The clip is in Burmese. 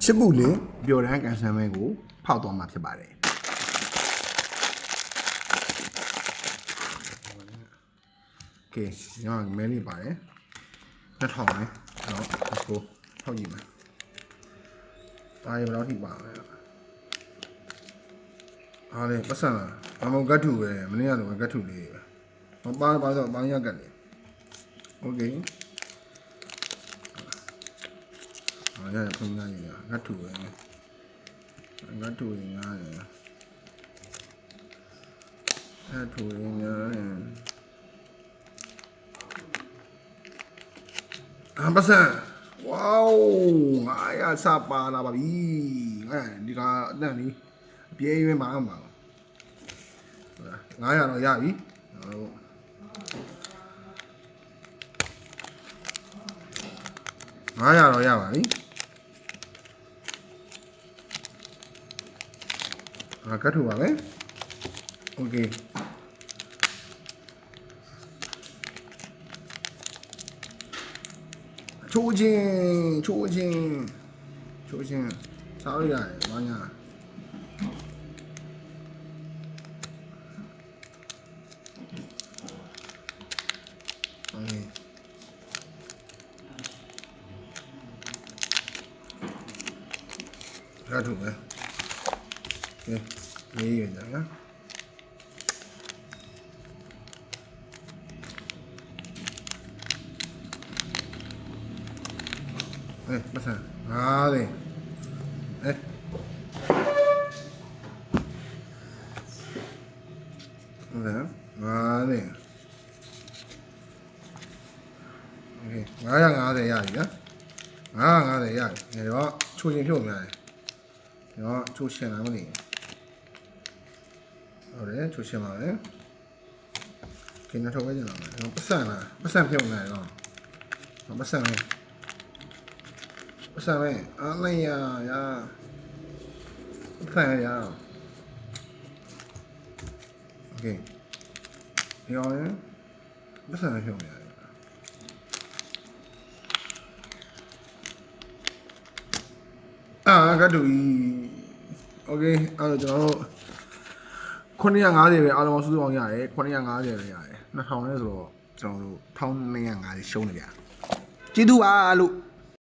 စ်ပုလင်ပျော်တမ်းကန်ဆယ်မဲကိုဖောက်သွားမှာဖြစ်ပါတယ်โอเคညောင်းမဲလေးပါတယ်2000ပဲအဲ့တော့ let's go ဖောက်ကြည့်မယ်အားရဘယ်လောက်ထိပါလဲအားလေပတ်စံလာမမဂတ်ထုပဲမနေ့ကလိုပဲဂတ်ထုလေးပဲပါတော့ဘာရကတ်နေโอเคအားရဖုန်းလိုက်ရဂတ်ထုပဲငါတူရင်များတယ်အဲ့တူရင်များတယ်အမဆန်ဝေါငါရစပါလာပါပြီဒီကအတန်လေးအပြည့်ရွေးမှာမှာ900တော့ရပြီ900တော့ရပါပြီကတ်ထူပါမယ်โอเคချိုးချင်းစားရရတယ်ဘာညာโอเคကတ်ထူပဲโอเคလေးရကြနော်မဆန်50ဟုတ်တယ်50โอเค950ရပြီနော်950ရပြီဒါတော့ချိုးရင်ဖြုတ်များတယ်ဒါတော့ချိုးရှင်လာမလို့ဟုတ်တယ်ချိုးရှင်ပါမယ်ခင်းထုတ်ဝဲကြတော့မယ်ပတ်စံလားပတ်စံဖြုတ်နေတော့ပတ်စံလေးပတ်စံလေးအားလိုက်ရပတ်စံရโอเคရောရင်ပတ်စံဖြုတ်နေရတယ်ကတ်တူโอเคအဲ့တော့ကျွန်တော်တို့950ပဲအားလုံးစုစုအောင်ရတယ်950ပဲရတယ်2000လဲဆိုတော့ကျွန်တော်တို့1250ရှုံးနေကြကျေးဇူးပါလို့